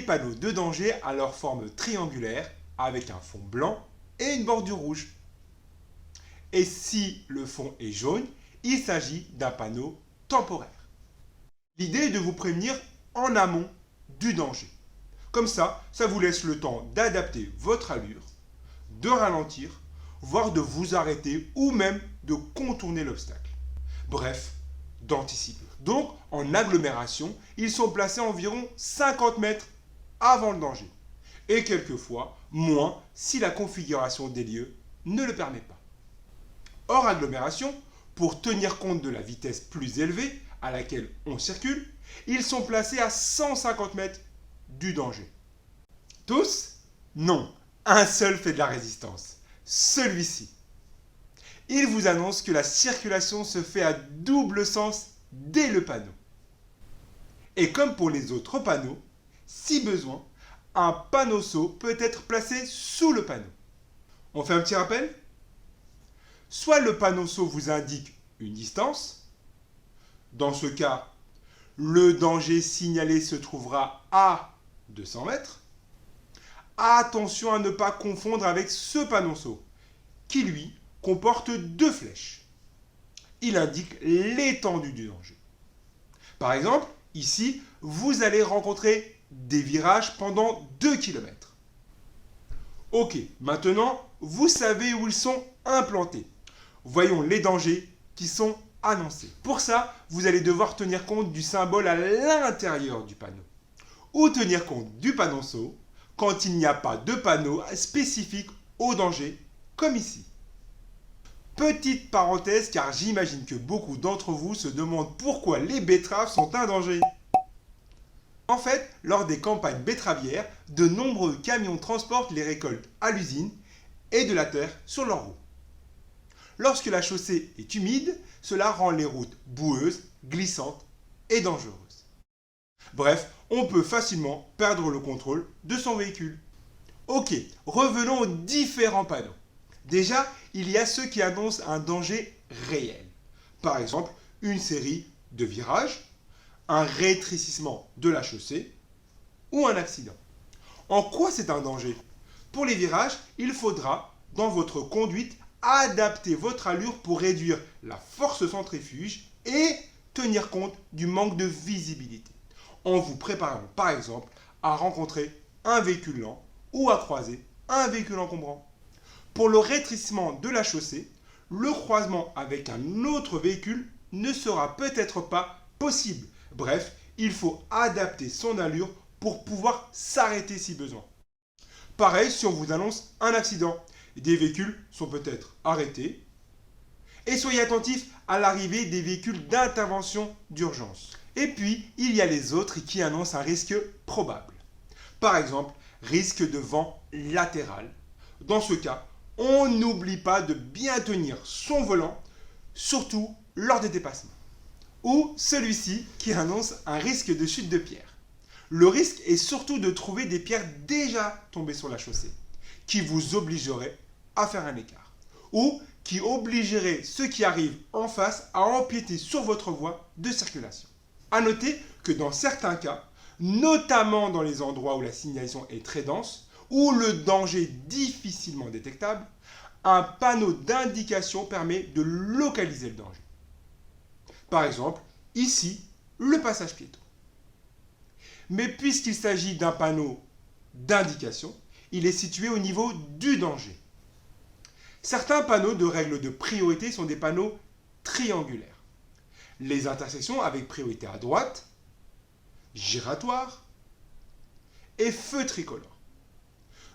les panneaux de danger à leur forme triangulaire avec un fond blanc et une bordure rouge. Et si le fond est jaune, il s'agit d'un panneau temporaire. L'idée est de vous prévenir en amont du danger. Comme ça vous laisse le temps d'adapter votre allure, de ralentir, voire de vous arrêter ou même de contourner l'obstacle. Bref, d'anticiper. Donc, en agglomération, ils sont placés environ 50 mètres avant le danger. Et quelquefois, moins si la configuration des lieux ne le permet pas. Hors agglomération, pour tenir compte de la vitesse plus élevée à laquelle on circule, ils sont placés à 150 mètres du danger. Tous? Non, un seul fait de la résistance, celui-ci. Il vous annonce que la circulation se fait à double sens dès le panneau. Et comme pour les autres panneaux, si besoin, un panneau saut peut être placé sous le panneau. On fait un petit rappel? Soit le panneau saut vous indique une distance. Dans ce cas, le danger signalé se trouvera à 200 mètres. Attention à ne pas confondre avec ce panneau saut, qui lui comporte deux flèches. Il indique l'étendue du danger. Par exemple, ici, vous allez rencontrer des virages pendant 2 km. Ok, maintenant, vous savez où ils sont implantés. Voyons les dangers qui sont annoncés. Pour ça, vous allez devoir tenir compte du symbole à l'intérieur du panneau. Ou tenir compte du panneau saut quand il n'y a pas de panneau spécifique au danger, comme ici. Petite parenthèse, car j'imagine que beaucoup d'entre vous se demandent pourquoi les betteraves sont un danger. En fait, lors des campagnes betteravières, de nombreux camions transportent les récoltes à l'usine et de la terre sur leurs roues. Lorsque la chaussée est humide, cela rend les routes boueuses, glissantes et dangereuses. Bref, on peut facilement perdre le contrôle de son véhicule. Ok, revenons aux différents panneaux. Déjà, il y a ceux qui annoncent un danger réel. Par exemple, une série de virages, un rétrécissement de la chaussée ou un accident. En quoi c'est un danger? Pour les virages, il faudra, dans votre conduite, adapter votre allure pour réduire la force centrifuge et tenir compte du manque de visibilité, en vous préparant par exemple à rencontrer un véhicule lent ou à croiser un véhicule encombrant. Pour le rétrécissement de la chaussée, le croisement avec un autre véhicule ne sera peut-être pas possible. Bref, il faut adapter son allure pour pouvoir s'arrêter si besoin. Pareil si on vous annonce un accident. Des véhicules sont peut-être arrêtés. Et soyez attentifs à l'arrivée des véhicules d'intervention d'urgence. Et puis, il y a les autres qui annoncent un risque probable. Par exemple, risque de vent latéral. Dans ce cas, on n'oublie pas de bien tenir son volant, surtout lors des dépassements. Ou celui-ci qui annonce un risque de chute de pierre. Le risque est surtout de trouver des pierres déjà tombées sur la chaussée, qui vous obligeraient à faire un écart. Ou qui obligerait ceux qui arrivent en face à empiéter sur votre voie de circulation. A noter que dans certains cas, notamment dans les endroits où la signalisation est très dense, ou le danger est difficilement détectable, un panneau d'indication permet de localiser le danger. Par exemple, ici, le passage piéton. Mais puisqu'il s'agit d'un panneau d'indication, il est situé au niveau du danger. Certains panneaux de règles de priorité sont des panneaux triangulaires. Les intersections avec priorité à droite, giratoire et feu tricolore.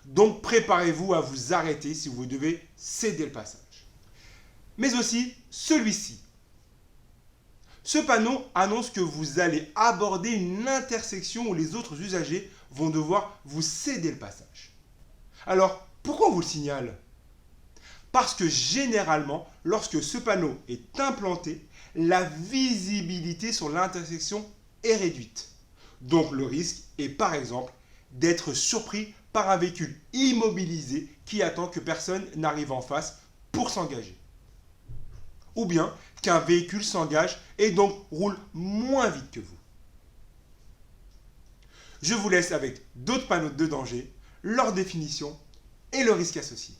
Donc préparez-vous à vous arrêter si vous devez céder le passage. Mais aussi celui-ci. Ce panneau annonce que vous allez aborder une intersection où les autres usagers vont devoir vous céder le passage. Alors, pourquoi on vous le signale? Parce que généralement, lorsque ce panneau est implanté, la visibilité sur l'intersection est réduite. Donc le risque est par exemple d'être surpris par un véhicule immobilisé qui attend que personne n'arrive en face pour s'engager. Ou bien qu'un véhicule s'engage et donc roule moins vite que vous. Je vous laisse avec d'autres panneaux de danger, leur définition et le risque associé.